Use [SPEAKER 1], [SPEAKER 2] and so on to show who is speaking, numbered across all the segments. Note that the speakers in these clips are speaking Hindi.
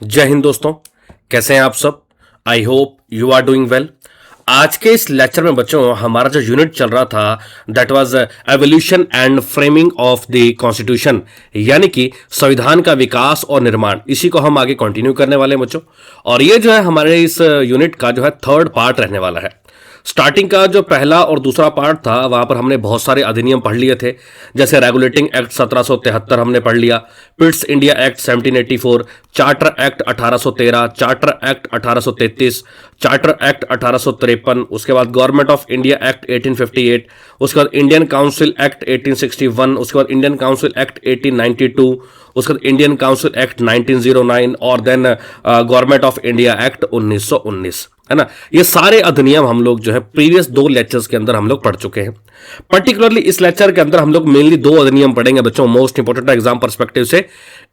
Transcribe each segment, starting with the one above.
[SPEAKER 1] जय हिंद दोस्तों, कैसे हैं आप सब। I hope you are doing well. आज के इस लेक्चर में बच्चों हमारा जो यूनिट चल रहा था that was evolution and framing of the constitution, यानी कि संविधान का विकास और निर्माण, इसी को हम आगे कंटिन्यू करने वाले हैं बच्चों। और ये जो है हमारे इस यूनिट का जो है थर्ड पार्ट रहने वाला है। स्टार्टिंग का जो पहला और दूसरा पार्ट था वहां पर हमने बहुत सारे अधिनियम पढ़ लिए थे, जैसे रेगुलेटिंग एक्ट 1773 हमने पढ़ लिया, Pitt's India act 1784, charter act 1813, charter act 1833, charter act 1853, उसके बाद गवर्नमेंट ऑफ इंडिया एक्ट 1858, उसके बाद इंडियन काउंसिल एक्ट 1861, उसके बाद इंडियन काउंसिल एक्ट 1892, उसके बाद इंडियन काउंसिल एक्ट 1909 और then government of India act 1919, है ना। ये सारे अधिनियम हम लोग जो है प्रीवियस दो लेक्चर्स के अंदर हम लोग पढ़ चुके हैं। पर्टिकुलरली इस लेक्चर के अंदर हम लोग मेनली दो अधिनियम पढ़ेंगे बच्चों, मोस्ट इंपोर्टेंट एग्जाम पर्सपेक्टिव से।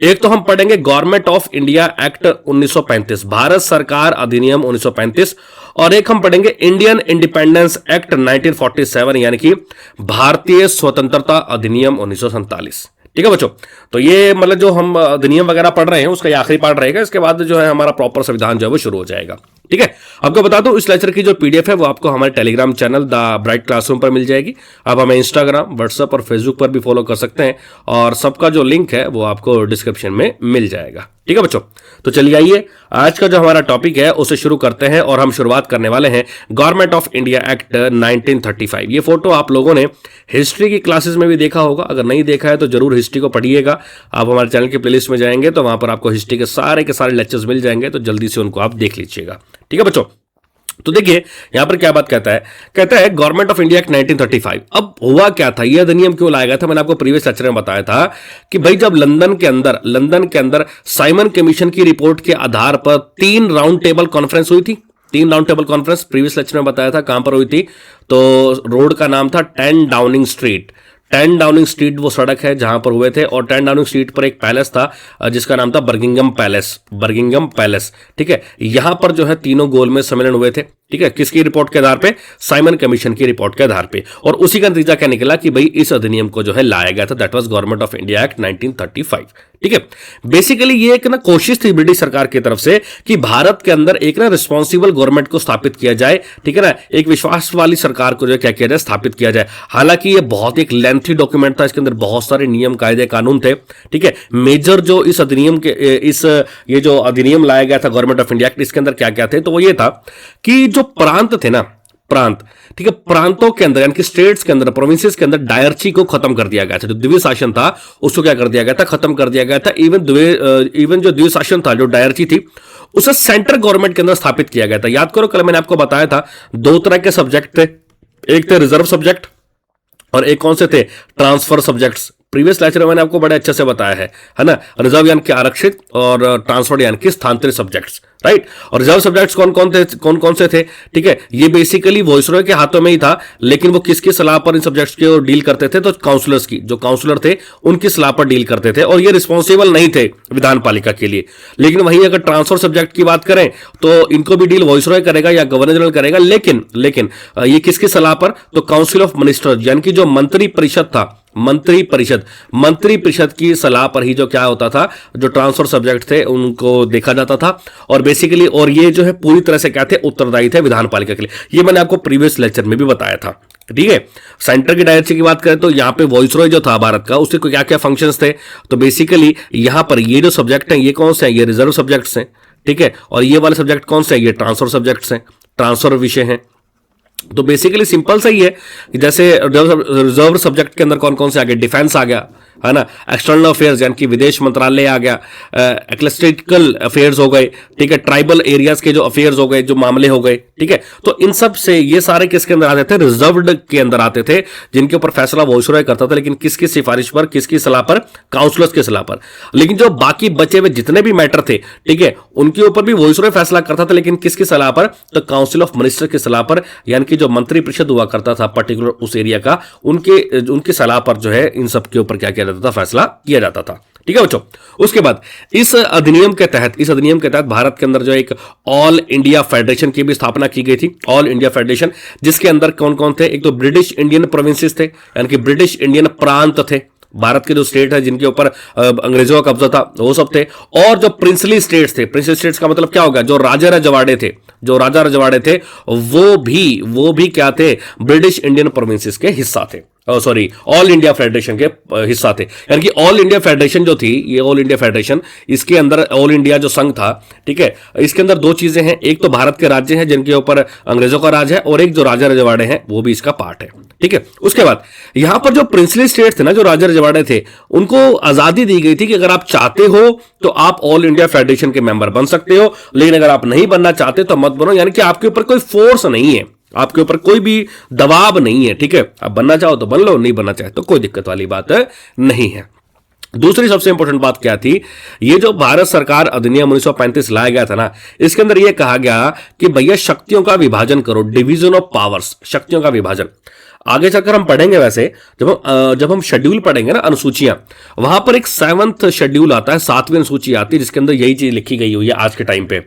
[SPEAKER 1] एक तो हम पढ़ेंगे government of India act 1935, Bharat सरकार अधिनियम 1935, और एक हम पढ़ेंगे इंडियन इंडिपेंडेंस एक्ट 1947, यानी कि भारतीय स्वतंत्रता अधिनियम 1947। ठीक है बच्चों, तो ये मतलब जो हम अधिनियम वगैरह पढ़ रहे हैं उसका ये आखिरी पार्ट रहेगा। इसके बाद जो है हमारा प्रॉपर संविधान जो है वो शुरू हो जाएगा। ठीक है, आपको बता दूं इस लेक्चर की जो पीडीएफ है वो आपको हमारे Telegram channel the bright classroom पर मिल जाएगी। आप हमें इंस्टाग्राम, व्हाट्सएप और फेसबुक पर भी फॉलो कर सकते हैं, और सबका जो लिंक है वो आपको डिस्क्रिप्शन में मिल जाएगा। ठीक है बच्चों, तो चलिए आइए आज का जो हमारा टॉपिक है उसे शुरू करते हैं, और हम शुरुआत करने वाले हैं गवर्नमेंट ऑफ इंडिया एक्ट 1935। ये फोटो आप लोगों ने हिस्ट्री की क्लासेस में भी देखा होगा, अगर नहीं देखा है तो जरूर हिस्ट्री को पढ़िएगा। आप हमारे चैनल की प्लेलिस्ट में जाएंगे तो वहां पर आपको हिस्ट्री के सारे लेक्चर्स मिल जाएंगे, तो जल्दी से उनको आप देख लीजिएगा। ठीक है बच्चों, तो देखिए यहां पर क्या बात कहता है गवर्नमेंट ऑफ इंडिया एक्ट 1935। अब हुआ क्या था, यह अधिनियम क्यों लाया गया था, मैंने आपको प्रीवियस लेक्चर में बताया था कि भाई जब लंदन के अंदर साइमन कमीशन की रिपोर्ट के आधार पर 3 राउंड टेबल कॉन्फ्रेंस हुई थी। 3 round table conference previous lecture में बताया था कहां पर हुई थी, तो रोड का नाम था 10 डाउनिंग स्ट्रीट। 10 डाउनिंग स्ट्रीट वो सड़क है जहां पर हुए थे, और 10 डाउनिंग स्ट्रीट पर एक पैलेस था जिसका नाम था बर्गिंगम पैलेस। ठीक है, यहां पर जो है तीनों गोलमेज सम्मेलन हुए थे। ठीक है, किसकी रिपोर्ट के आधार पे, साइमन कमीशन की रिपोर्ट के आधार पे, और उसी का नतीजा क्या निकला कि भाई इस अधिनियम को जो है लाया गया था, that was government of India act 1935। ठीक है, बेसिकली ये एक ना कोशिश थी ब्रिटिश सरकार की तरफ से कि भारत के अंदर एक ना रिस्पॉन्सिबल गवर्नमेंट को स्थापित किया जाए। ठीक है ना, एक विश्वास वाली सरकार को जो क्या किया जाए, स्थापित किया जाए। हालांकि ये बहुत एक लेंथी डॉक्यूमेंट था, इसके अंदर बहुत सारे नियम कायदे कानून थे। ठीक है, मेजर जो इस अधिनियम के ये जो अधिनियम लाया गया था गवर्नमेंट ऑफ इंडिया एक्ट, इसके अंदर क्या क्या थे, तो वो ये था कि जो प्रांत थे ना, प्रांत, ठीक है, प्रांतों के अंदर यानी कि स्टेट्स के अंदर, प्रोविंसेस के अंदर डायरची को खत्म कर दिया गया था। जो द्विवीय शासन था उसको क्या कर दिया गया था, खत्म कर दिया गया था। इवन जो द्विवीय शासन था, जो डायरची थी, उसे सेंट्रल गवर्नमेंट के अंदर स्थापित किया गया था। याद करो कल मैंने आपको बताया था 2 तरह के सब्जेक्ट थे, एक थे रिजर्व सब्जेक्ट और एक कौन से थे, ट्रांसफर सब्जेक्ट्स। प्रीवियस लेक्चर में मैंने आपको बड़े अच्छे से बताया है ना। रिजर्व यानी कि आरक्षित और ट्रांसफर यानी कि स्थानांतरित सब्जेक्ट्स, राइट। और रिजर्व सब्जेक्ट्स कौन से थे, ठीक है, ये बेसिकली वॉइसरॉय के हाथों में ही था, लेकिन वो किसकी सलाह पर इन सब्जेक्ट्स को डील करते थे, तो काउंसलर्स की, जो काउंसलर थे उनकी सलाह पर डील करते थे, और ये रिस्पॉन्सिबल नहीं थे विधान पालिका के लिए। लेकिन वहीं अगर ट्रांसफर सब्जेक्ट की बात करें तो इनको भी डील वॉइसरॉय करेगा या गवर्नर जनरल करेगा, लेकिन ये किसकी सलाह पर, तो काउंसिल ऑफ मिनिस्टर्स यानी कि जो मंत्री परिषद था, मंत्री परिषद की सलाह पर ही जो क्या होता था, जो ट्रांसफर सब्जेक्ट थे उनको देखा जाता था। और बेसिकली और ये जो है पूरी तरह से क्या थे, उत्तरदायी थे विधान पालिका के लिए। ये मैंने आपको प्रीवियस लेक्चर में भी बताया था। ठीक है, सेंटर की डायरेक्शन की बात करें तो यहां पे वॉइसरॉय जो था भारत का, उसके क्या क्या फंक्शंस थे, तो बेसिकली यहां पर ये जो सब्जेक्ट हैं ये कौन से हैं, ये रिजर्व सब्जेक्ट्स हैं। ठीक है, और ये वाले सब्जेक्ट कौन से हैं, ये ट्रांसफर सब्जेक्ट्स हैं, ट्रांसफर विषय हैं। तो बेसिकली सिंपल सा ही है कि जैसे रिजर्व सब्जेक्ट के अंदर कौन कौन से आ गए, डिफेंस आ गया, है ना, एक्सटर्नल अफेयर्स यानी कि विदेश मंत्रालय आ गया, एक्लेस्टिकल अफेयर्स हो गए, ठीक है, ट्राइबल एरियाज के जो अफेयर्स हो गए, जो मामले हो गए। ठीक है, तो इन सब से ये सारे किसके अंदर आते थे, रिजर्व्ड के अंदर आते थे, जिनके ऊपर फैसला वॉइसरॉय करता था, लेकिन किसकी सिफारिश पर, किसकी सलाह पर, काउंसलर्स की सलाह पर। लेकिन जो बाकी बचे हुए जितने भी मैटर थे, ठीक है, उनके ऊपर भी वॉइसरॉय फैसला करता था, लेकिन किसकी सलाह पर, तो काउंसिल ऑफ मिनिस्टर की सलाह पर, यानी कि जो मंत्री परिषद हुआ करता था पर्टिकुलर उस एरिया का, उनकी सलाह पर जो है इन सब के ऊपर क्या किया जाता था, फैसला किया जाता था। ठीक है बच्चों, उसके बाद इस अधिनियम के तहत भारत के अंदर जो एक ऑल इंडिया फेडरेशन की भी स्थापना की गई थी, ऑल इंडिया फेडरेशन, जिसके अंदर कौन कौन थे, एक तो ब्रिटिश इंडियन प्रोविंसेस थे, यानी कि ब्रिटिश इंडियन प्रांत थे, भारत के जो स्टेट है जिनके ऊपर अंग्रेजों का कब्जा था वो सब थे, और जो प्रिंसली स्टेट्स थे, प्रिंसली स्टेट्स का मतलब क्या होगा, जो राजा रजवाड़े थे, जो राजा रजवाड़े थे वो भी क्या थे, ब्रिटिश इंडियन प्रोविंसेस के हिस्सा थे, सॉरी ऑल इंडिया फेडरेशन के हिस्सा थे। यानी कि ऑल इंडिया फेडरेशन जो थी, ये ऑल इंडिया फेडरेशन, इसके अंदर ऑल इंडिया जो संघ था, ठीक है, इसके अंदर दो चीजें हैं, एक तो भारत के राज्य हैं जिनके ऊपर अंग्रेजों का राज है, और एक जो राजा रजवाड़े हैं वो भी इसका पार्ट है, ठीक है। उसके बाद यहां पर जो प्रिंसली स्टेट थे ना, जो राजा रजवाड़े थे, उनको आजादी दी गई थी कि अगर आप चाहते हो तो आप ऑल इंडिया फेडरेशन के मेंबर बन सकते हो, लेकिन अगर आप नहीं बनना चाहते तो मत बनो। यानी कि आपके ऊपर कोई फोर्स नहीं है, आपके ऊपर कोई भी दबाव नहीं है, ठीक है। आप बनना चाहो तो बन लो, नहीं बनना चाहे तो कोई दिक्कत वाली बात नहीं है। दूसरी सबसे इंपॉर्टेंट बात क्या थी, ये जो भारत सरकार अधिनियम 1935 लाया गया था ना, इसके अंदर यह कहा गया कि भैया शक्तियों का विभाजन करो, डिवीजन ऑफ पावर्स, शक्तियों का विभाजन। आगे चलकर हम पढ़ेंगे, वैसे जब हम शेड्यूल पढ़ेंगे ना, अनुसूचियां, वहां पर एक 7th शेड्यूल आता है, 7वीं अनुसूची आती है, जिसके अंदर यही चीज लिखी गई हुई है आज के टाइम पे।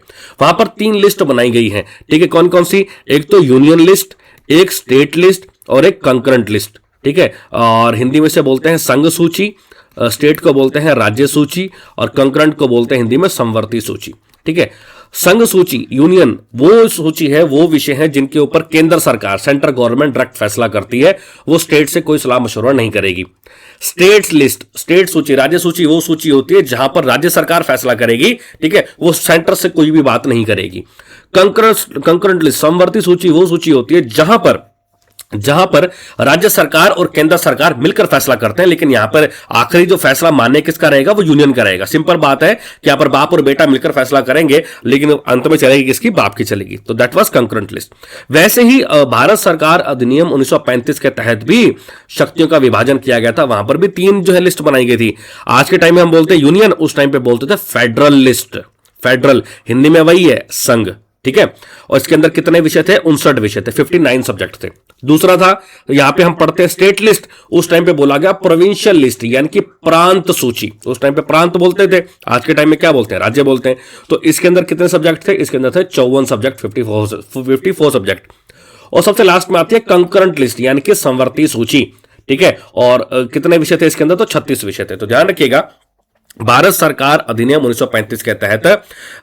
[SPEAKER 1] वहां पर 3 लिस्ट बनाई गई है, ठीक है। कौन कौन सी, एक तो यूनियन लिस्ट, एक स्टेट लिस्ट और एक कंकरेंट लिस्ट, ठीक है। और हिंदी में से बोलते हैं संघ सूची, स्टेट को बोलते हैं राज्य सूची, और कंकरेंट को बोलते हैं हिंदी में समवर्ती सूची, ठीक है। संघ सूची, यूनियन, वो सूची है, वो विषय है जिनके ऊपर केंद्र सरकार, सेंट्रल गवर्नमेंट डायरेक्ट फैसला करती है, वो स्टेट से कोई सलाह मशवरा नहीं करेगी। स्टेट लिस्ट, स्टेट सूची, राज्य सूची, वो सूची होती है जहां पर राज्य सरकार फैसला करेगी, ठीक है, वो सेंटर से कोई भी बात नहीं करेगी। कंकरेंट लिस्ट, समवर्ती सूची, वो सूची होती है जहां पर राज्य सरकार और केंद्र सरकार मिलकर फैसला करते हैं, लेकिन यहां पर आखिरी जो फैसला मानने किसका रहेगा, वो यूनियन का रहेगा। सिंपल बात है कि यहां पर बाप और बेटा मिलकर फैसला करेंगे, लेकिन अंत में चलेगी किसकी, बाप की चलेगी। तो दैट वाज कंकरेंट लिस्ट। वैसे ही भारत सरकार अधिनियम 1935 के तहत भी शक्तियों का विभाजन किया गया था, वहां पर भी 3 जो है लिस्ट बनाई गई थी। आज के टाइम में हम बोलते हैं यूनियन, उस टाइम पे बोलते थे फेडरल लिस्ट। फेडरल हिंदी में वही है, संघ, ठीक है। और इसके अंदर कितने विषय थे, 59 विषय थे, 59 सब्जेक्ट थे। दूसरा था, यहां पे हम पढ़ते हैं स्टेट लिस्ट, उस टाइम पे बोला गया प्रोविंशियल लिस्ट, यानी कि प्रांत सूची। उस टाइम पे प्रांत बोलते थे, आज के टाइम में क्या बोलते हैं, राज्य बोलते हैं। तो इसके अंदर कितने सब्जेक्ट थे, इसके अंदर थे 54 सब्जेक्ट, 54 सब्जेक्ट। और सबसे लास्ट में आती है कंकरेंट लिस्ट, यानी कि समवर्ती सूची, ठीक है। और कितने विषय थे इसके अंदर, तो 36 विषय थे। तो ध्यान रखिएगा, भारत सरकार अधिनियम 1935 के तहत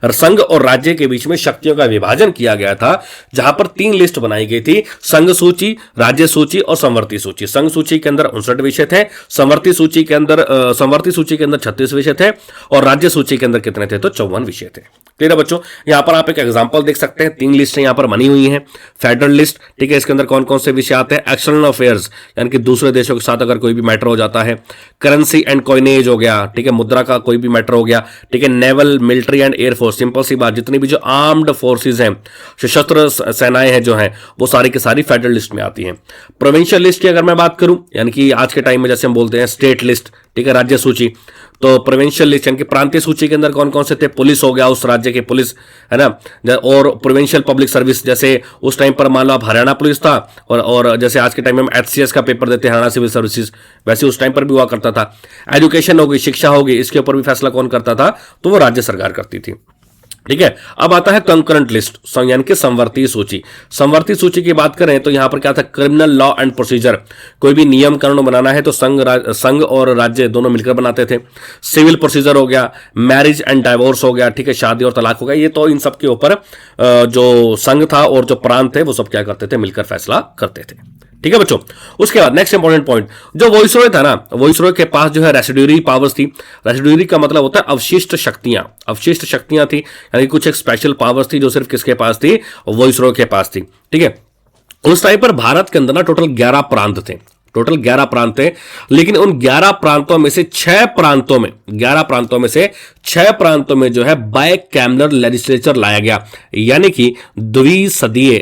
[SPEAKER 1] संघ और राज्य के बीच में शक्तियों का विभाजन किया गया था, जहां पर 3 लिस्ट बनाई गई थी, संघ सूची, राज्य सूची और समवर्ती सूची। संघ सूची के अंदर 59 विषय थे, समवर्ती सूची के अंदर 36 विषय थे, और राज्य सूची के अंदर कितने थे, तो 54 विषय थे। क्लियर है बच्चों। यहां पर आप एक एग्जांपल देख सकते हैं, 3 लिस्ट यहां पर बनी हुई हैं। फेडरल लिस्ट, ठीक है, इसके अंदर कौन कौन से विषय आते हैं, एक्सटर्नल अफेयर्स, यानी कि दूसरे देशों के साथ अगर कोई भी मैटर हो जाता है। करेंसी एंड कॉइनेज हो गया, ठीक है, मुद्रा का कोई भी मैटर हो गया, ठीक है। Naval, military and air force, simple सी बात, जितनी भी जो आर्म्ड फोर्सेज हैं, सशस्त्र सेनाएं हैं जो हैं, वो सारी की सारी फेडरल लिस्ट में आती हैं। प्रोविंशियल लिस्ट की अगर मैं बात करूं, यानी कि आज के टाइम में जैसे हम बोलते हैं स्टेट लिस्ट, ठीक है, राज्य सूची, तो प्रोविंशियल लिस्ट यानी कि प्रांतीय सूची के अंदर कौन कौन से थे, पुलिस हो गया, उस राज्य की पुलिस, है ना, और प्रोविंशियल पब्लिक सर्विस, जैसे उस टाइम पर मान लो आप हरियाणा पुलिस था, और जैसे आज के टाइम में हम HCS का पेपर देते हैं, हरियाणा सिविल सर्विसेज, वैसे उस टाइम पर भी हुआ करता था। एजुकेशन होगी, शिक्षा होगी, इसके ऊपर भी फैसला कौन करता था, तो वो राज्य सरकार करती थी, ठीक है। अब आता है कंकरेंट लिस्ट, यानी कि समवर्ती सूची। समवर्ती सूची की बात करें तो यहां पर क्या था, क्रिमिनल लॉ एंड प्रोसीजर, कोई भी नियम कानून बनाना है तो संघ और राज्य दोनों मिलकर बनाते थे। सिविल प्रोसीजर हो गया, मैरिज एंड डाइवोर्स हो गया, ठीक है, शादी और तलाक हो गया, ये तो इन सब के ऊपर जो संघ था और जो प्रांत थे वो सब क्या करते थे, मिलकर फैसला करते थे, ठीक है बच्चों। उसके बाद नेक्स्ट इंपॉर्टेंट पॉइंट, जो वॉइसरॉय था ना, वॉइसरॉय के पास जो है रेसिड्यूरी पावर्स थी। रेसिड्यूरी का मतलब होता है अवशिष्ट शक्तियां, अवशिष्ट शक्तियां थी, यानी कुछ एक स्पेशल पावर्स थी जो सिर्फ किसके पास थी, वॉइसरॉय के पास थी, ठीक है। उस टाइम पर भारत के अंदर ना टोटल 11 प्रांत थे, टोटल 11 प्रांत थे, लेकिन उन 11 प्रांतों में से 6 प्रांतों में, 11 प्रांतों में से 6 प्रांतों में जो है बायकैमरल लेजिस्लेचर लाया गया, यानी कि द्विसदीय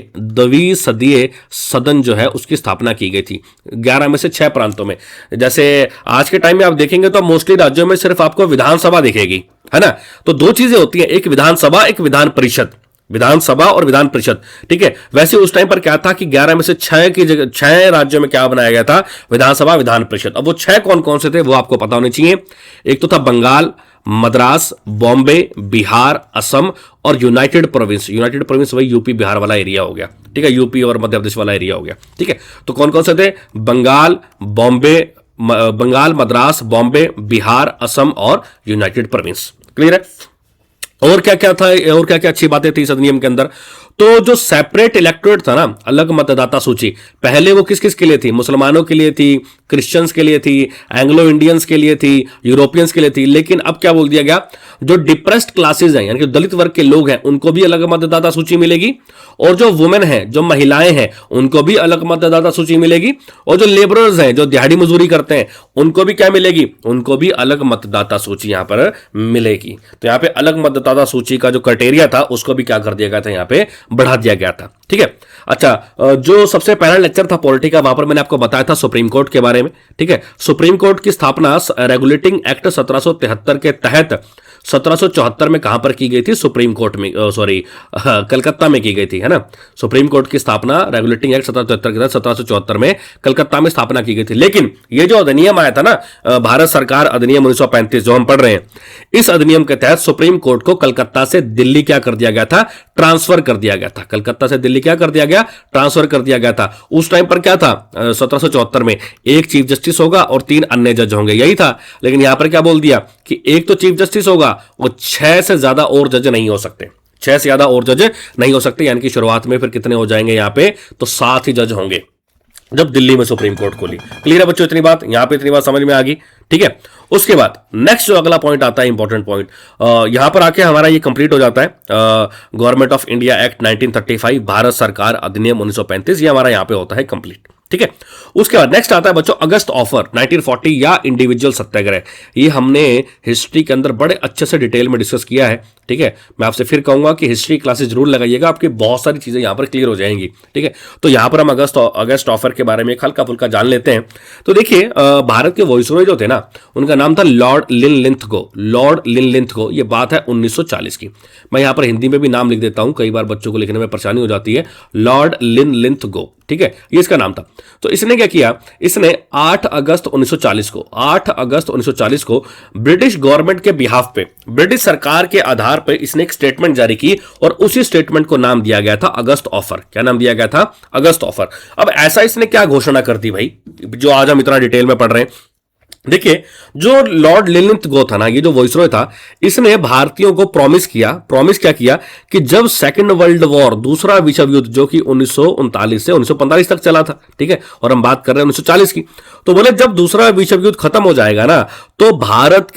[SPEAKER 1] सदन जो है उसकी स्थापना की गई थी 11 में से 6 प्रांतों में। जैसे आज के टाइम में आप देखेंगे तो मोस्टली राज्यों में सिर्फ आपको विधानसभा दिखेगी, है ना। तो 2 चीजें होती हैं, एक विधानसभा, एक विधान परिषद, विधानसभा और विधान परिषद, ठीक है। वैसे उस टाइम पर क्या था कि 11 में से 6 की जगह 6 राज्यों में क्या बनाया गया था, विधानसभा, विधान परिषद। अब वो 6 कौन कौन से थे वो आपको पता होने चाहिए। एक तो था बंगाल, मद्रास, बॉम्बे, बिहार, असम और यूनाइटेड प्रोविंस। यूनाइटेड प्रोविंस वही यूपी बिहार वाला एरिया हो गया, ठीक है, यूपी और मध्य प्रदेश वाला एरिया हो गया, ठीक है। तो कौन कौन से थे, बंगाल, बॉम्बे, बंगाल, मद्रास, बॉम्बे, बिहार, असम और यूनाइटेड प्रोविंस। क्लियर है? और क्या क्या था, और क्या क्या अच्छी बातें थी इस अधिनियम के अंदर? तो जो सेपरेट इलेक्टोरेट था ना, अलग मतदाता सूची, पहले वो किस किस के लिए थी? मुसलमानों के लिए थी, क्रिश्चियंस के लिए थी, एंग्लो इंडियंस के लिए थी, यूरोपियंस के लिए थी। लेकिन अब क्या बोल दिया गया, जो डिप्रेस्ड क्लासेस हैं यानी कि दलित वर्ग के लोग हैं उनको भी अलग मतदाता सूची मिलेगी, और जो वुमेन हैं, जो महिलाएं हैं, उनको भी अलग मतदाता सूची मिलेगी, और जो लेबरर्स हैं, जो दिहाड़ी मजदूरी करते हैं, उनको भी क्या मिलेगी? उनको भी अलग मतदाता सूची यहां पर मिलेगी। तो यहां पे अलग मतदाता सूची का जो क्राइटेरिया था उसको भी क्या कर दिया गया था, यहां पे बढ़ा दिया गया था। ठीक है? अच्छा, जो सबसे पहला लेक्चर था पॉलिटी का, वहां पर मैंने आपको बताया था सुप्रीम कोर्ट के बारे में। ठीक है? सुप्रीम कोर्ट की स्थापना रेगुलेटिंग एक्ट 1773 के तहत 1774 में कहां पर की गई थी? सुप्रीम कोर्ट में, सॉरी, कलकत्ता में की गई थी, है ना? सुप्रीम कोर्ट की स्थापना रेगुलेटिंग एक्ट 1773 के तहत 1774 में कलकत्ता में स्थापना की गई थी। लेकिन ये जो अधिनियम आया था ना, भारत सरकार अधिनियम 1935 जो हम पढ़ रहे हैं, इस अधिनियम के तहत सुप्रीम कोर्ट को कलकत्ता से दिल्ली क्या कर दिया गया था? ट्रांसफर कर दिया गया था। कलकत्ता से दिल्ली क्या कर दिया गया? ट्रांसफर कर दिया गया था। उस टाइम पर क्या था? 1774 में एक चीफ जस्टिस होगा और 3 अन्य जज होंगे, यही था। लेकिन यहां पर क्या बोल दिया कि एक तो चीफ जस्टिस होगा, वो 6 से ज्यादा और जज नहीं हो सकते। 6 से ज्यादा और जज नहीं हो सकते, यानी कि शुरुआत में फिर कितने हो जाएंगे यहां पे? तो 7 ही जज होंगे जब दिल्ली में सुप्रीम कोर्ट खोली। क्लियर है बच्चों? इतनी बात यहां पे, इतनी बात समझ में आ गई। ठीक है? उसके बाद नेक्स्ट जो अगला पॉइंट आता है, इंपॉर्टेंट पॉइंट, यहां पर आके हमारा ये कंप्लीट हो जाता है। Government of India act 1935, Bharat सरकार अधिनियम 1935, ये हमारा यहां पे होता है कंप्लीट। ठीक है? उसके बाद नेक्स्ट आता है बच्चों अगस्त ऑफर 1940 या इंडिविजुअल सत्याग्रह। ये हमने हिस्ट्री के अंदर बड़े अच्छे से डिटेल में डिस्कस किया है। ठीक है? मैं आपसे फिर कहूंगा कि हिस्ट्री क्लासेस जरूर लगाइएगा, आपकी बहुत सारी चीजें यहां पर क्लियर हो जाएंगी। ठीक है? तो यहां पर हम अगस्त ऑफर के बारे में हल्का फुल्का जान लेते हैं। तो देखिए, भारत के वॉइसरॉय जो थे ना, उनका नाम था लॉर्ड लिनलिंथगो। लॉर्ड लिनलिंथगो, ये बात है 1940 की। मैं यहां पर हिंदी में भी नाम लिख देता हूं, कई बार बच्चों को लिखने में परेशानी हो जाती है। लॉर्ड लिनलिंथगो, ठीक है, ये इसका नाम था। तो इसने क्या किया? इसने 8 अगस्त 1940 को ब्रिटिश गवर्नमेंट के बिहाफ पे, ब्रिटिश सरकार के आधार पे इसने एक स्टेटमेंट जारी की, और उसी स्टेटमेंट को नाम दिया गया था अगस्त ऑफर। क्या नाम दिया गया था? अगस्त ऑफर। अब ऐसा इसने क्या घोषणा कर दी भाई, जो आज हम इतना डिटेल में पढ़ रहे हैं? देखिए, जो लॉर्ड लिनलिंथगो था ना, ये जो वॉइसरॉय था, इसने भारतीयों को प्रॉमिस क्या किया कि जब सेकंड वर्ल्ड वॉर, दूसरा विश्व युद्ध, जो कि 1939 से 1945 तक चला था, ठीक है, और हम बात कर रहे हैं 1940 की, तो बोले जब दूसरा विश्व युद्ध खत्म हो जाएगा ना, तो भारत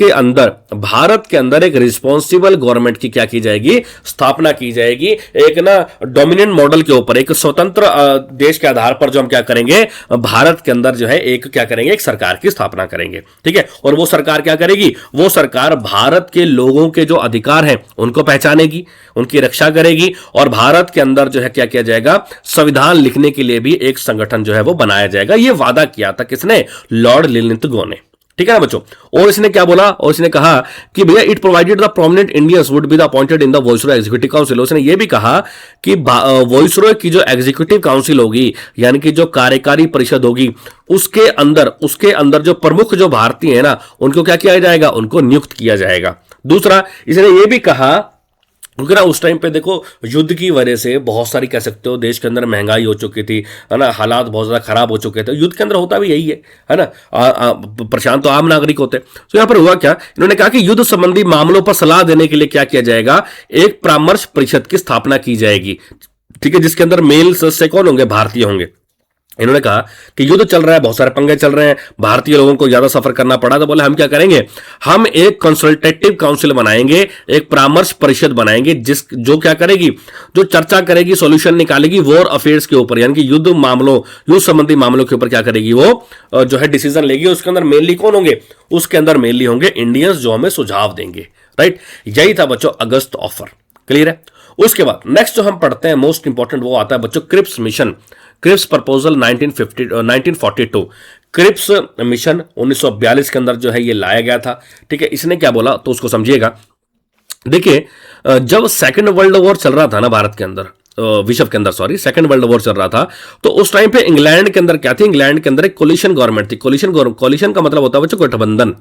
[SPEAKER 1] के अंदर एक रिस्पॉन्सिबल गवर्नमेंट की क्या की जाएगी? स्थापना की जाएगी। एक ना डोमिनेंट मॉडल के ऊपर, एक स्वतंत्र देश के आधार पर जो हम क्या करेंगे, भारत के अंदर जो है एक क्या करेंगे, एक सरकार की स्थापना करेंगे। ठीक है? और वो सरकार क्या करेगी? वो सरकार भारत के लोगों के जो अधिकार हैं उनको पहचानेगी, उनकी रक्षा करेगी, और भारत के अंदर जो है क्या किया जाएगा? संविधान लिखने के लिए भी एक संगठन जो है वो बनाया जाएगा। ये वादा किया था किसने? लॉर्ड लिनलिंथगो ने। ठीक है ना बच्चों? और इसने क्या बोला? और इसने कहा कि भैया it provided the prominent Indians would be the appointed in the viceroy executive council. उसने ये भी कहा कि वॉइसरॉय की जो एग्जीक्यूटिव काउंसिल होगी, यानी कि जो कार्यकारी परिषद होगी, उसके अंदर जो प्रमुख जो भारतीय है ना, उनको क्या किया जाएगा? उनको नियुक्त किया जाएगा। दूसरा, इसने ये भी कहा, क्योंकि ना उस टाइम पे देखो, युद्ध की वजह से बहुत सारी कह सकते हो देश के अंदर महंगाई हो चुकी थी, है ना, हालात बहुत ज्यादा खराब हो चुके थे। युद्ध के अंदर होता भी यही है ना, परेशान तो आम नागरिक होते। तो यहां पर हुआ क्या? इन्होंने कहा कि युद्ध संबंधी मामलों पर सलाह देने के लिए क्या किया जाएगा? एक परामर्श परिषद की स्थापना की जाएगी। ठीक है? जिसके अंदर मेल सदस्य कौन होंगे? भारतीय होंगे। इन्होंने कहा कि युद्ध चल रहा है, बहुत सारे पंगे चल रहे हैं, भारतीय लोगों को ज्यादा सफर करना पड़ा, तो बोले हम क्या करेंगे? हम एक कंसल्टेटिव काउंसिल बनाएंगे, एक परामर्श परिषद बनाएंगे, जो क्या करेगी? जो चर्चा करेगी, सॉल्यूशन निकालेगी वॉर अफेयर्स के ऊपर, यानी कि युद्ध संबंधी मामलों के ऊपर क्या करेगी? वो जो है डिसीजन लेगी। उसके अंदर मेनली कौन होंगे? उसके अंदर मेनली होंगे इंडियंस, जो हमें सुझाव देंगे। राइट? यही था बच्चों अगस्त ऑफर। क्लियर है? उसके बाद नेक्स्ट जो हम पढ़ते हैं, मोस्ट इंपॉर्टेंट, वो आता है बच्चों Cripps mission, Cripps proposal 1942। Cripps mission 1942 के अंदर जो है ये लाया गया था। ठीक है? इसने क्या बोला तो उसको समझिएगा। देखिए, जब सेकंड वर्ल्ड वॉर चल रहा था ना भारत के अंदर, विश्व के अंदर, सॉरी, सेकंड वर्ल्ड वॉर चल रहा था, तो उस टाइम पे इंग्लैंड के अंदर क्या थी? इंग्लैंड के अंदर एक कोलिशन गवर्नमेंट थी। कोलिशन का मतलब होता है बच्चों गठबंधन।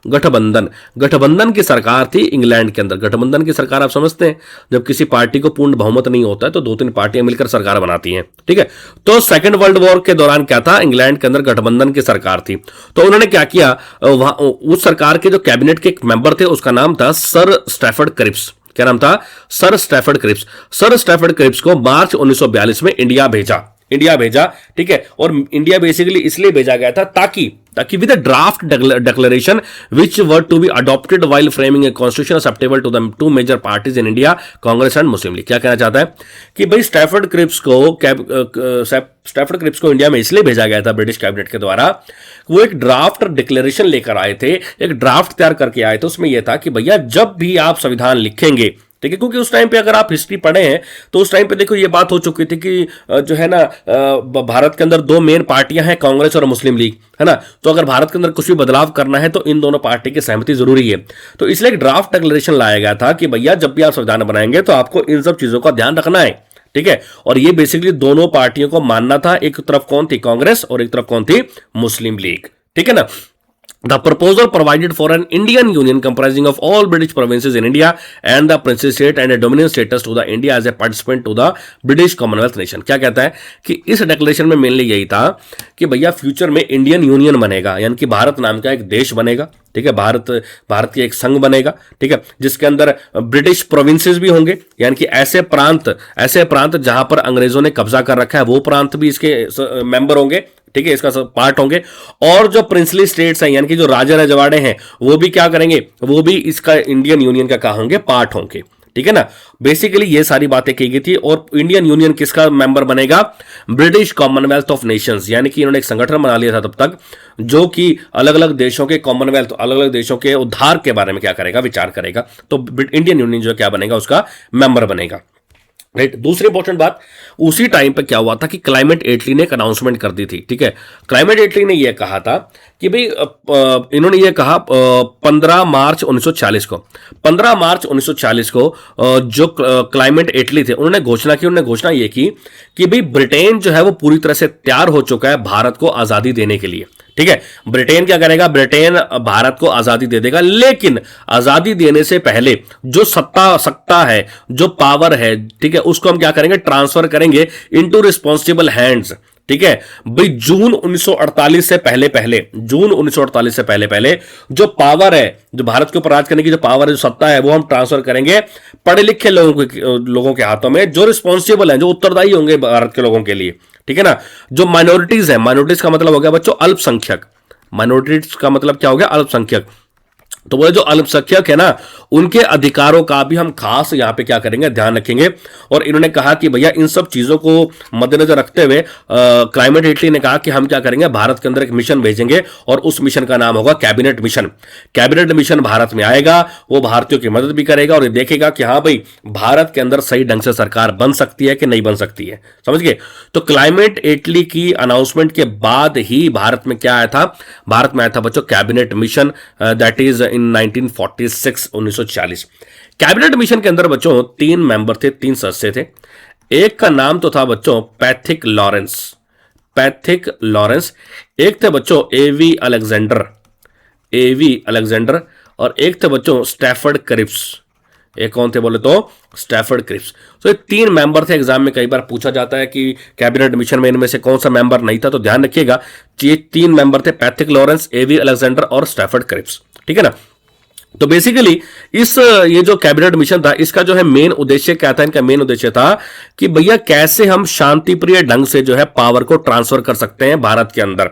[SPEAKER 1] गठबंधन, गठबंधन की सरकार थी इंग्लैंड के अंदर। गठबंधन की सरकार आप समझते हैं, जब किसी पार्टी को पूर्ण बहुमत नहीं होता है तो दो तीन पार्टियां मिलकर सरकार बनाती हैं, ठीक है। तो सेकंड वर्ल्ड वॉर के दौरान क्या था, इंग्लैंड के अंदर गठबंधन की सरकार थी। तो उन्होंने क्या किया, वहां उस सरकार के जो कैबिनेट के एक मेंबर थे उसका नाम था सर स्टैफर्ड क्रिप्स। क्या नाम था, sir Stafford Cripps. Sir Stafford Cripps को मार्च 1942 में इंडिया भेजा, ठीक है। और इंडिया बेसिकली इसलिए भेजा गया था ताकि with a draft declaration which were to be adopted while framing a constitution acceptable to the two major parties in India, Congress and Muslim League. क्या कहना चाहता है कि भाई स्टैफर्ड क्रिप्स को इंडिया में इसलिए भेजा गया था ब्रिटिश कैबिनेट के द्वारा, वो एक ड्राफ्ट डिक्लेरेशन लेकर आए थे, एक ड्राफ्ट तैयार करके आए थे। उसमें यह था कि भैया जब भी आप संविधान लिखेंगे, ठीक है, क्योंकि उस टाइम पे अगर आप हिस्ट्री पढ़े हैं तो उस टाइम पे देखो ये बात हो चुकी थी कि जो है ना भारत के अंदर दो मेन पार्टियां हैं, कांग्रेस और मुस्लिम लीग, है ना। तो अगर भारत के अंदर कुछ भी बदलाव करना है तो इन दोनों पार्टी की सहमति जरूरी है। तो इसलिए एक ड्राफ्ट डिक्लेरेशन लाया गया था कि भैया जब भी आप संविधान बनाएंगे तो आपको इन सब चीजों का ध्यान रखना है, ठीक है। और ये बेसिकली दोनों पार्टियों को मानना था, एक तरफ कौन थी, कांग्रेस, और एक तरफ कौन थी, मुस्लिम लीग, ठीक है ना। The proposal provided for an Indian union comprising of all British provinces in India and the Princely State and a dominion status to the India as a participant to the British Commonwealth nation। क्या कहता है कि इस डिक्लेरेशन में मेनली यही था कि भैया फ्यूचर में इंडियन यूनियन बनेगा, यानी कि भारत नाम का एक देश बनेगा, ठीक है। भारत की एक संघ बनेगा, ठीक है, जिसके अंदर ब्रिटिश प्रोविंसेस भी होंगे, यानी कि ऐसे प्रांत जहां पर अंग्रेजों ने कब्जा कर रखा है वो प्रांत भी इसके मेंबर होंगे, ठीक है, इसका सब पार्ट होंगे। और जो प्रिंसली स्टेट्स हैं, यानी कि जो राजा रजवाड़े हैं, वो भी क्या करेंगे, वो भी इसका इंडियन यूनियन का क्या होंगे, पार्ट होंगे, ठीक है ना। बेसिकली ये सारी बातें की गई थी। और इंडियन यूनियन किसका मेंबर बनेगा, ब्रिटिश कॉमनवेल्थ ऑफ नेशंस, यानी कि इन्होंने एक संगठन बना लिया था तब तक, जो कि अलग अलग देशों के कॉमनवेल्थ, अलग अलग देशों के उद्धार के बारे में क्या करेगा, विचार करेगा। तो इंडियन यूनियन जो क्या बनेगा, उसका मेंबर बनेगा, राइट। दूसरी इंपॉर्टेंट बात, उसी टाइम पे क्या हुआ था कि क्लाइमेट एटली ने एक अनाउंसमेंट कर दी थी, ठीक है। क्लाइमेट एटली ने यह कहा था कि भाई इन्होंने ये कहा 15 मार्च 1940 को, 15 मार्च 1940 को जो क्लाइमेट एटली थे उन्होंने घोषणा ये की कि भाई ब्रिटेन जो है वो पूरी तरह से तैयार हो चुका है भारत को आजादी देने के लिए, ठीक है। ब्रिटेन क्या करेगा, ब्रिटेन भारत को आजादी दे देगा, लेकिन आजादी देने से पहले जो सत्ता है, जो पावर है, ठीक है, उसको हम क्या करेंगे, ट्रांसफर करेंगे इनटू रिस्पॉन्सिबल हैंड्स, ठीक है। भाई जून 1948 से पहले जो पावर है, जो भारत के ऊपर राज करने की जो पावर है, जो सत्ता है, वो हम ट्रांसफर करेंगे पढ़े लिखे लोगों के हाथों में, जो रिस्पॉन्सिबल है, जो उत्तरदायी होंगे भारत के लोगों के लिए, ठीक है ना। जो माइनॉरिटीज है, माइनॉरिटीज का मतलब हो गया बच्चों अल्पसंख्यक, माइनॉरिटीज का मतलब क्या हो गया, अल्पसंख्यक। तो वो जो अल्पसंख्यक है ना, उनके अधिकारों का भी हम खास यहां पे क्या करेंगे, ध्यान रखेंगे। और इन्होंने कहा कि भैया इन सब चीजों को मद्देनजर रखते हुए क्लाइमेट एटली ने कहा कि हम क्या करेंगे, भारत के अंदर एक मिशन भेजेंगे और उस मिशन का नाम होगा cabinet mission. Cabinet mission Bharat में आएगा, वो भारतीयों की मदद भी करेगा और ये देखेगा कि हाँ भाई भारत के अंदर सही ढंग से सरकार बन सकती है कि नहीं बन सकती है, समझ गए। तो क्लाइमेट एटली की अनाउंसमेंट के बाद ही भारत में क्या आया था, भारत में आया था बच्चों cabinet mission, that is in 1940। Cabinet mission के अंदर बच्चों 3 मेंबर थे, 3 सदस्य थे। एक का नाम तो था बच्चों पैथिक लॉरेंस, एक थे बच्चों एवी अलेक्जेंडर, और एक थे बच्चों स्टैफर्ड क्रिप्स। एक कौन थे बोले तो स्टैफर्ड क्रिप्स। तो ये 3 मेंबर थे। एग्जाम में कई बार पूछा जाता है कि कैबिनेट मिशन में इनमें से कौन सा मेंबर नहीं था, तो ध्यान रखिएगा ये 3 मेंबर थे, पैथिक लॉरेंस, एवी अलेक्जेंडर और स्टैफर्ड क्रिप्स, ठीक है ना। तो बेसिकली ये जो कैबिनेट मिशन था, इसका जो है मेन उद्देश्य क्या था, इनका मेन उद्देश्य था कि भैया कैसे हम शांतिप्रिय ढंग से जो है पावर को ट्रांसफर कर सकते हैं भारत के अंदर,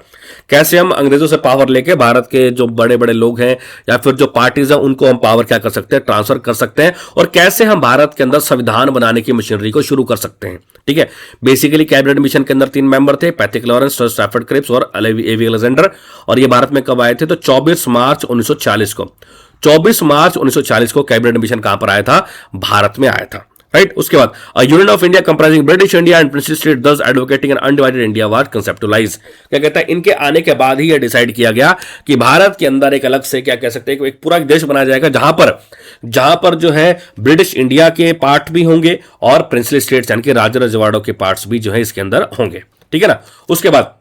[SPEAKER 1] कैसे हम अंग्रेजों से पावर लेके भारत के जो बड़े बड़े लोग हैं या फिर जो पार्टीज हैं उनको हम पावर क्या कर सकते हैं, ट्रांसफर कर सकते हैं, और कैसे हम भारत के अंदर संविधान बनाने की मशीनरी को शुरू कर सकते हैं, ठीक है। बेसिकली कैबिनेट मिशन के अंदर 3 मेंबर थे, पैथिक लॉरेंस, स्टैफर्ड क्रिप्स और एवी अलेक्जेंडर। और ये भारत में कब आए थे, तो 24 मार्च 1940 को। 24 मार्च 1940 को कैबिनेट मिशन कहां पर आया था, भारत में आया था, राइट। उसके बाद union of India comprising British India and princely state दस advocating an undivided India was conceptualize. क्या कहता है, इनके आने के बाद ही यह डिसाइड किया गया कि भारत के अंदर एक अलग से क्या कह सकते हैं, एक पूरा देश बनाया जाएगा जहां पर जो है ब्रिटिश इंडिया के पार्ट भी होंगे और प्रिंसली स्टेट्स यानी कि राजा रजवाड़ों के पार्ट्स भी जो है इसके अंदर होंगे, ठीक है ना। उसके बाद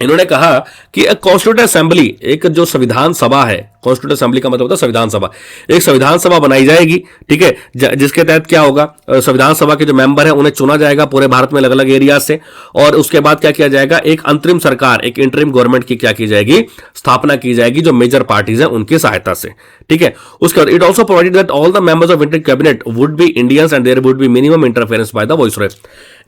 [SPEAKER 1] इन्होंने कहा कि कॉन्स्टिट्यूंट असेंबली, एक जो संविधान सभा है, कॉन्स्टिट्यूंट असेंबली का मतलब होता है संविधान सभा, एक संविधान सभा बनाई जाएगी, ठीक है, जिसके तहत क्या होगा, संविधान सभा के जो मेंबर हैं उन्हें चुना जाएगा पूरे भारत में अलग अलग एरिया से, और उसके बाद क्या किया जाएगा, एक अंतरिम सरकार, एक इंटरिम गवर्नमेंट की क्या की जाएगी, स्थापना की जाएगी, जो मेजर पार्टीज हैं उनकी सहायता से, ठीक है। उसके बाद it also provided that all the members of interim cabinet would be Indians and there would be minimum interference by the viceroy.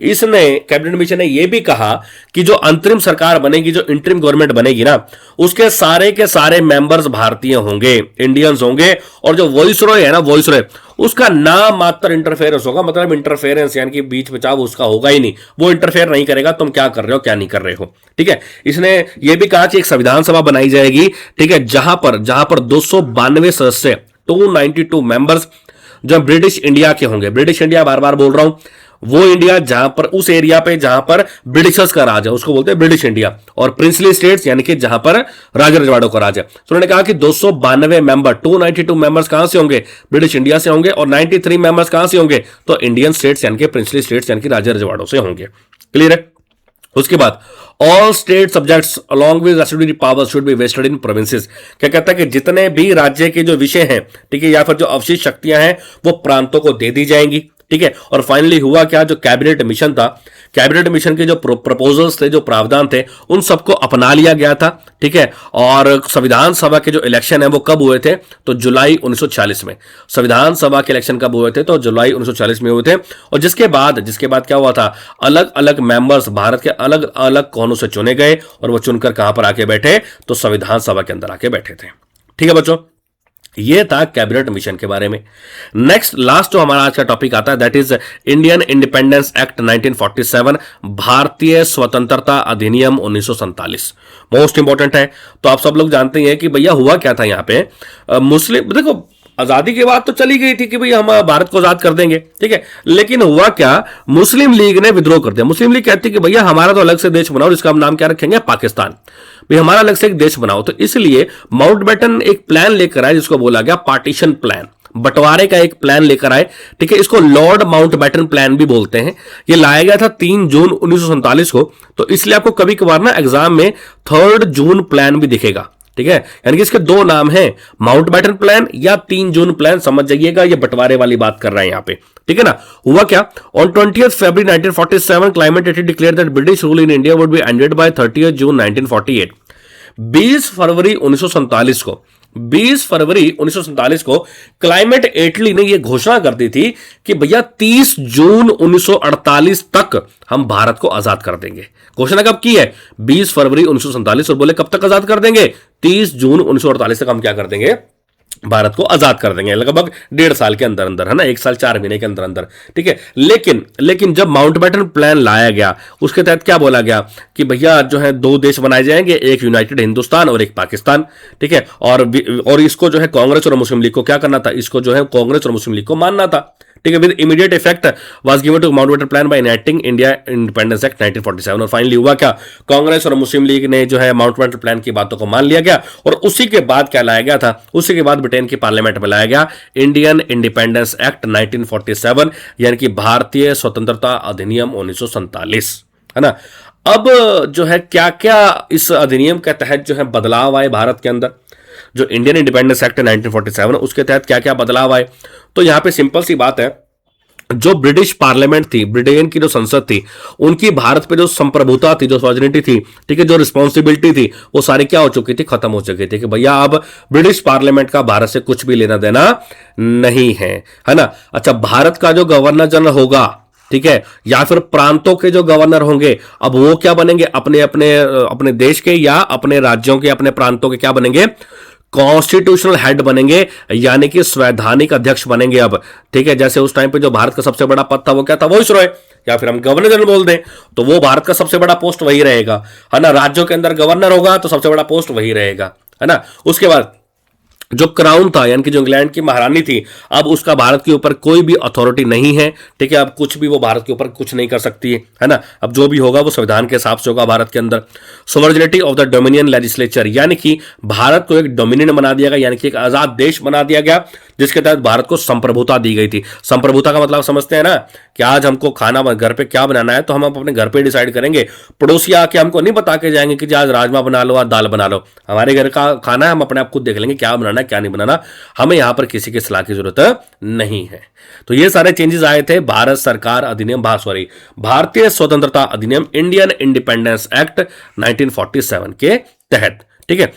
[SPEAKER 1] इसने कैबिनेट मिशन ने यह भी कहा कि जो अंतरिम सरकार बनेगी, जो इंटरिम गवर्नमेंट बनेगी ना, उसके सारे के सारे मेंबर्स भारतीय होंगे, इंडियंस होंगे, और जो वॉइसरॉय है ना, वॉइसरॉय, उसका नाम मात्र इंटरफेरेंस होगा, मतलब इंटरफेरेंस यानी कि बीच बचाव उसका होगा ही नहीं, वो इंटरफेयर नहीं करेगा तुम क्या कर रहे हो क्या नहीं कर रहे हो, ठीक है। इसने ये भी कहा कि एक संविधान सभा बनाई जाएगी, ठीक है, जहां पर 292 सदस्य, 292 मेंबर्स जो ब्रिटिश इंडिया के होंगे, ब्रिटिश इंडिया बार बार बोल रहा हूं, वो इंडिया जहां पर, उस एरिया पे जहां पर ब्रिटिशर्स का राज है उसको बोलते हैं ब्रिटिश इंडिया, और प्रिंसली स्टेट्स यानी कि जहां पर राजा रजवाड़ों का राज है। तो उन्होंने कहा कि 292 मेंबर, 292 मेंबर्स कहां से होंगे, ब्रिटिश इंडिया से होंगे, और 93 मेंबर्स कहां से होंगे, तो इंडियन स्टेट्स यानी कि प्रिंसली स्टेट्स यानी कि राजा रजवाड़ों से होंगे। क्लियर है। उसके बाद all state subjects along with residuary powers should be vested in provinces. क्या कहता है कि जितने भी राज्य के जो विषय हैं, ठीक है, या फिर जो अवशिष्ट शक्तियां हैं वो प्रांतों को दे दी जाएंगी, ठीक है। और फाइनली हुआ क्या, जो कैबिनेट मिशन था, कैबिनेट मिशन के जो प्रपोजल्स थे, जो प्रावधान थे, उन सबको अपना लिया गया था, ठीक है। और संविधान सभा के जो इलेक्शन है वो कब हुए थे, तो जुलाई 1946 में। संविधान सभा के इलेक्शन कब हुए थे, तो जुलाई 1946 में हुए थे। और जिसके बाद क्या हुआ था, अलग अलग मेंबर्स भारत के अलग अलग कोनों से चुने गए, और वो चुनकर कहां पर आके बैठे, तो संविधान सभा के अंदर आके बैठे थे, ठीक है बच्चों। ये था कैबिनेट मिशन के बारे में। नेक्स्ट लास्ट जो हमारा आज का टॉपिक आता है that is Indian independence act 1947, भारतीय स्वतंत्रता अधिनियम 1947, मोस्ट इंपॉर्टेंट है। तो आप सब लोग जानते हैं कि भैया हुआ क्या था यहाँ पे, मुस्लिम, देखो आजादी के बाद तो चली गई थी कि भाई हम भारत को आजाद कर देंगे, ठीक है, लेकिन हुआ क्या, मुस्लिम लीग ने विद्रोह कर दिया। मुस्लिम लीग कहती कि भैया हमारा तो अलग से देश बनाओ, जिसका हम नाम क्या रखेंगे, पाकिस्तान, भाई हमारा अलग से एक देश बनाओ। तो इसलिए माउंटबेटन एक प्लान लेकर आए जिसको बोला गया पार्टीशन प्लान, बंटवारे का एक प्लान लेकर आए, ठीक है। इसको लॉर्ड माउंटबेटन प्लान भी बोलते हैं। ये लाया गया था 3 जून 1947 को। तो इसलिए आपको कभी कभार ना एग्जाम में 3 जून प्लान भी दिखेगा, ठीक है, यानी कि इसके 2 नाम हैं, माउंटबेटन प्लान या 3 जून प्लान, समझ जाइएगा ये बंटवारे वाली बात कर रहे हैं यहां पे, ठीक है ना। हुआ क्या, on 20th February 1947 Clement Attlee declare that British rule in India would be ended by 30th June 1948। 20 फरवरी 1947 को, 20 फरवरी 1947 को क्लाइमेट एटली ने यह घोषणा कर दी थी कि भैया 30 जून 1948 तक हम भारत को आजाद कर देंगे। घोषणा कब की है, 20 फरवरी 1947, और बोले कब तक आजाद कर देंगे, 30 जून 1948 तक हम क्या कर देंगे, भारत को आजाद कर देंगे, लगभग 1.5 साल के अंदर अंदर, है ना, 1 साल 4 महीने के अंदर अंदर, ठीक है। लेकिन जब माउंटबेटन प्लान लाया गया उसके तहत क्या बोला गया कि भैया जो है 2 देश बनाए जाएंगे, एक यूनाइटेड हिंदुस्तान और एक पाकिस्तान, ठीक है। और इसको जो है कांग्रेस और मुस्लिम लीग को क्या करना था, इसको जो है कांग्रेस और मुस्लिम लीग को मानना था, ठीक है। With immediate effect was given to Mountbatten plan by enacting India independence act 1947। और फाइनली हुआ क्या, कांग्रेस और मुस्लिम लीग ने जो है माउंटबेटन प्लान की बातों को मान लिया गया। और उसी के बाद क्या लाया गया था, उसी के बाद ब्रिटेन की पार्लियामेंट में लाया गया इंडियन इंडिपेंडेंस एक्ट 1947, यानी कि भारतीय स्वतंत्रता अधिनियम 1947, है ना। अब जो है क्या क्या इस अधिनियम के तहत जो है बदलाव आए भारत के अंदर, जो इंडियन इंडिपेंडेंस एक्ट 1947 उसके तहत क्या क्या बदलाव आए। तो यहां पे सिंपल सी बात है, जो ब्रिटिश पार्लियामेंट थी, ब्रिटेन की जो संसद थी, उनकी भारत पे जो संप्रभुता थी, जो सॉवरेनिटी थी, ठीक है, जो रिस्पॉन्सिबिलिटी थी, वो सारी क्या हो चुकी थी, खत्म हो चुकी थी कि भैया अब ब्रिटिश पार्लियामेंट का भारत से कुछ भी लेना देना नहीं है ना। अच्छा, भारत का जो गवर्नर जनरल होगा, ठीक है, या फिर प्रांतों के जो गवर्नर होंगे, अब वो क्या बनेंगे, अपने अपने अपने देश के या अपने राज्यों के, अपने प्रांतों के क्या बनेंगे, कॉन्स्टिट्यूशनल हेड बनेंगे, यानी कि संवैधानिक अध्यक्ष बनेंगे अब, ठीक है। जैसे उस टाइम पे जो भारत का सबसे बड़ा पद था वो क्या था, वाइसरॉय, या फिर हम गवर्नर जनरल बोल दें तो वो भारत का सबसे बड़ा पोस्ट वही रहेगा, है ना। राज्यों के अंदर गवर्नर होगा तो सबसे बड़ा पोस्ट वही रहेगा, है ना। उसके बाद जो क्राउन था, यानी कि जो इंग्लैंड की महारानी थी, अब उसका भारत के ऊपर कोई भी अथॉरिटी नहीं है, ठीक है। अब कुछ भी वो भारत के ऊपर कुछ नहीं कर सकती है ना। अब जो भी होगा वो संविधान के हिसाब से होगा भारत के अंदर। Sovereignty of the dominion legislature, यानी कि भारत को एक डोमिनियन बना दिया गया, यानी कि एक आजाद देश बना दिया गया, जिसके तहत भारत को संप्रभुता दी गई थी। संप्रभुता का मतलब समझते हैं ना, कि आज हमको खाना घर पे क्या बनाना है तो हम अपने घर पे डिसाइड करेंगे, पड़ोसी आके हमको नहीं बता के जाएंगे कि आज राजमा बना लो, आज दाल बना लो। हमारे घर का खाना है, हम अपने आप खुद देख लेंगे क्या बनाना है क्या नहीं बनाना, हमें यहां पर किसी की सलाह की जरूरत नहीं है। तो ये सारे चेंजेस आए थे भारत सरकार अधिनियम भारतीय स्वतंत्रता अधिनियम, इंडियन इंडिपेंडेंस एक्ट 1947 के तहत। ठीक है,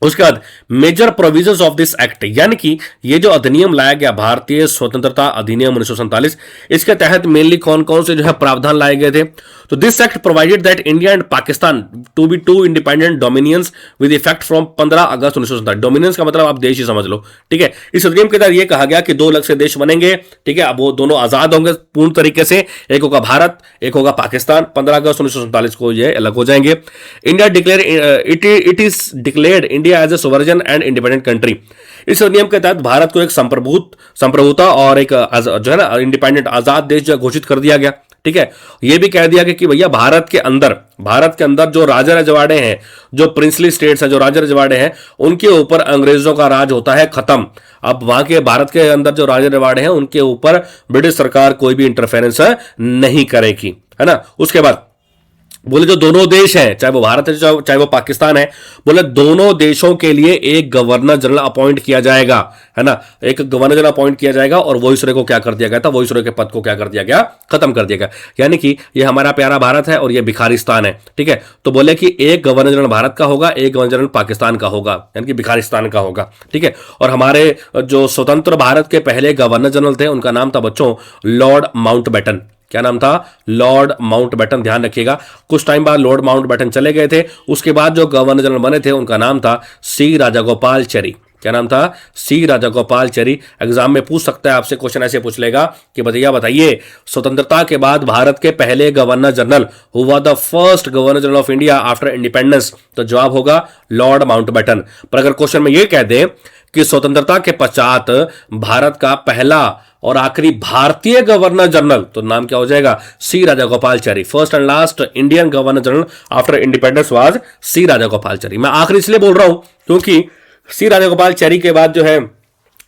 [SPEAKER 1] उसके बाद major provisions of this act, यानी कि ये जो अधिनियम लाया गया भारतीय स्वतंत्रता अधिनियम 1947, इसके तहत मेनली कौन कौन से जो है प्रावधान लाए गए थे। तो this act provided that India and Pakistan to be two independent dominions with effect from 15 अगस्त 1947। डोमिनियंस का मतलब आप देश ही समझ लो। ठीक है, इस अधिनियम के तहत यह कहा गया कि 2 अलग से देश बनेंगे। ठीक है, अब वो दोनों आजाद होंगे पूर्ण तरीके से, एक होगा भारत, एक होगा पाकिस्तान। 15 अगस्त 1947 को ये अलग हो जाएंगे। India declare it is declared India as a sovereign and independent country. इस अधिनियम के तहत भारत को एक संप्रभुता और एक जो है ना इंडिपेंडेंट आजाद देश जो घोषित कर दिया गया। ठीक है, यह भी कह दिया गया कि भैया भारत के अंदर जो राजा रजवाड़े हैं, जो प्रिंसली स्टेट्स हैं, जो राजा रजवाड़े हैं, उनके ऊपर अंग्रेजों का राज होता है खत्म। अब वहां के भारत के अंदर जो राजा रजवाड़े हैं उनके ऊपर ब्रिटिश सरकार कोई भी इंटरफेरेंस नहीं करेगी, है ना। उसके बाद बोले जो दोनों देश हैं, चाहे वो भारत है चाहे वो पाकिस्तान है, बोले दोनों देशों के लिए एक गवर्नर जनरल अपॉइंट किया जाएगा, है ना। एक गवर्नर जनरल अपॉइंट किया जाएगा और वॉइसरॉय को क्या कर दिया गया था, वॉइसरॉय के पद को क्या कर दिया गया, खत्म कर दिया गया। यानी कि ये हमारा प्यारा भारत है और ये भिखारिस्तान है। ठीक है, तो बोले कि एक गवर्नर जनरल भारत का होगा, एक गवर्नर जनरल पाकिस्तान का होगा, यानी कि भिखारिस्तान का होगा। ठीक है, और हमारे जो स्वतंत्र भारत के पहले गवर्नर जनरल थे उनका नाम था बच्चों लॉर्ड माउंटबेटन। क्या नाम था, लॉर्ड माउंटबेटन। ध्यान रखिएगा, कुछ टाइम बाद लॉर्ड माउंटबेटन चले गए थे। उसके बाद जो गवर्नर जनरल बने थे उनका नाम था सी राजागोपालचरी। क्या नाम था, सी राजागोपालचरी। एग्जाम में पूछ सकता है आपसे, क्वेश्चन ऐसे पूछ लेगा कि भैया बताइए स्वतंत्रता के बाद भारत के पहले governor general who was the first governor general of India after independence, तो जवाब होगा लॉर्ड माउंटबेटन। पर अगर क्वेश्चन में यह कह दे कि स्वतंत्रता के पश्चात भारत का पहला और आखिरी भारतीय गवर्नर जनरल, तो नाम क्या हो जाएगा, C Rajagopalachari. First and last Indian governor general after independence was C Rajagopalachari. मैं आखिरी इसलिए बोल रहा हूं क्योंकि सी राजागोपालचारी के बाद जो है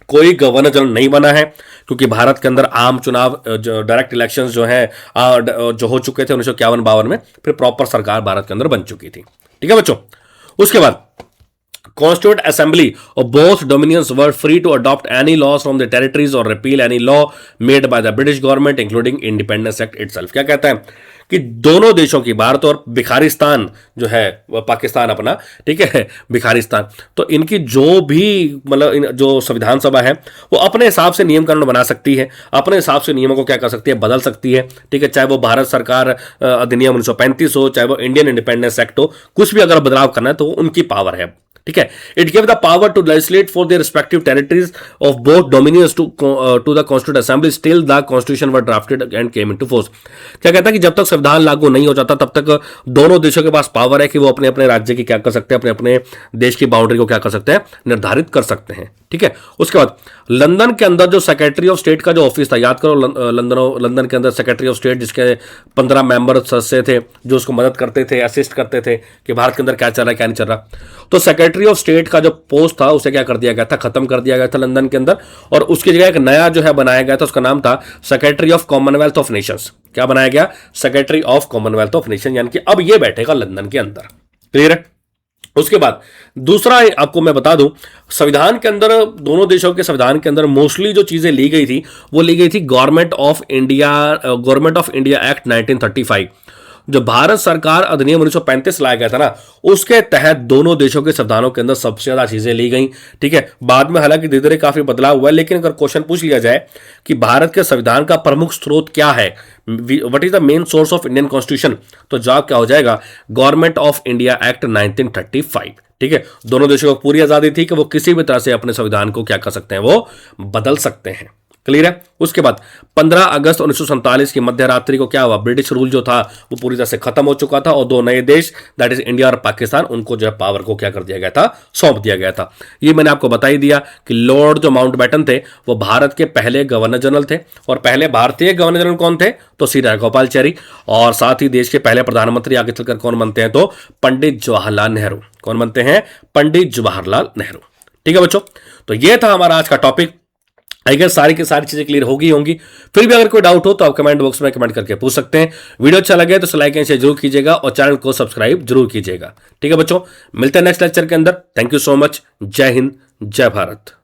[SPEAKER 1] कोई गवर्नर जनरल नहीं बना है, क्योंकि भारत के अंदर आम चुनाव डायरेक्ट इलेक्शंस जो है जो हो चुके थे 1951-52 में, फिर प्रॉपर सरकार भारत के अंदर बन चुकी थी। ठीक है बच्चों, उसके बाद Constituent Assembly of both dominions were free to adopt any laws from the territories or repeal any law made by the British government, including Independence Act itself। क्या कहता है कि दोनों देशों की, भारत और भिखारिस्तान जो है वह पाकिस्तान अपना, ठीक है, भिखारिस्तान, तो इनकी जो भी मतलब जो संविधान सभा है वो अपने हिसाब से नियम कानून बना सकती है, अपने हिसाब से नियमों को क्या कर सकती है, बदल सकती है। ठीक है, चाहे वो भारत सरकार अधिनियम 1935 हो, चाहे वो इंडियन इंडिपेंडेंस एक्ट हो, कुछ भी अगर बदलाव करना है तो उनकी पावर है। ठीक है, it give the power to legislate for their respective territories of both dominions to the constituent assembly still the constitution were drafted and came into force. क्या कहता है कि जब तक संविधान लागू नहीं हो जाता तब तक दोनों देशों के पास पावर है कि वो अपने अपने राज्य की क्या कर सकते हैं, अपने अपने देश की बाउंड्री को क्या कर सकते हैं, निर्धारित कर सकते हैं। ठीक है, उसके बाद लंदन के अंदर जो सेक्रेटरी ऑफ स्टेट का जो ऑफिस था, याद करो लंदन के अंदर सेक्रेटरी ऑफ स्टेट जिसके 15 मेंबर सदस्य थे जो उसको मदद करते थे, असिस्ट करते थे कि भारत के अंदर क्या चल रहा है क्या नहीं चल रहा। तो सेक्रेटरी ऑफ स्टेट का जो पोस्ट था उसे क्या कर दिया गया था, खत्म कर दिया गया था लंदन के अंदर, और उसकी जगह एक नया जो है बनाया गया था, उसका नाम था secretary of Commonwealth of Nations. क्या बनाया गया, secretary of Commonwealth of nation, यानी कि अब ये बैठेगा लंदन के अंदर। क्लियर है। उसके बाद दूसरा आपको मैं बता दूं, संविधान के अंदर, दोनों देशों के संविधान के अंदर मोस्टली जो चीजें ली गई थी वो ली गई थी गवर्नमेंट ऑफ इंडिया एक्ट 1935। जो भारत सरकार अधिनियम 1935 लाया गया था ना, उसके तहत दोनों देशों के संविधानों के अंदर सबसे ज्यादा चीजें ली गई। ठीक है, बाद में हालांकि धीरे धीरे काफी बदलाव हुआ है, लेकिन अगर क्वेश्चन पूछ लिया जाए कि भारत के संविधान का प्रमुख स्रोत क्या है, what is the main source of Indian constitution, तो जवाब क्या हो जाएगा, गवर्नमेंट ऑफ इंडिया एक्ट 1935। ठीक है, दोनों देशों को पूरी आजादी थी कि वो किसी भी तरह से अपने संविधान को क्या कर सकते हैं, वो बदल सकते हैं। क्लियर है। उसके बाद 15 अगस्त 1947 की मध्य रात्रि को क्या हुआ, ब्रिटिश रूल जो था वो पूरी तरह से खत्म हो चुका था और दो नए देश दैट इज इंडिया और पाकिस्तान, उनको जो है पावर को क्या कर दिया गया था, सौंप दिया गया था। ये मैंने आपको बता ही दिया कि लॉर्ड जो माउंटबेटन थे वो भारत के पहले गवर्नर जनरल थे, और पहले भारतीय गवर्नर जनरल कौन थे, तो सी राजागोपालचारी, और साथ ही देश के पहले प्रधानमंत्री आगे चलकर कौन बनते हैं, तो पंडित जवाहरलाल नेहरू। कौन बनते हैं, पंडित जवाहरलाल नेहरू। ठीक है बच्चों, तो ये था हमारा आज का टॉपिक। आई गेस सारी की सारी चीजें क्लियर होगी होंगी। फिर भी अगर कोई डाउट हो तो आप कमेंट बॉक्स में कमेंट करके पूछ सकते हैं। वीडियो अच्छा लगे तो लाइक एंड शेयर जरूर कीजिएगा और चैनल को सब्सक्राइब जरूर कीजिएगा। ठीक है बच्चों, मिलते हैं नेक्स्ट लेक्चर के अंदर। Thank you so much. जय हिंद, जय भारत।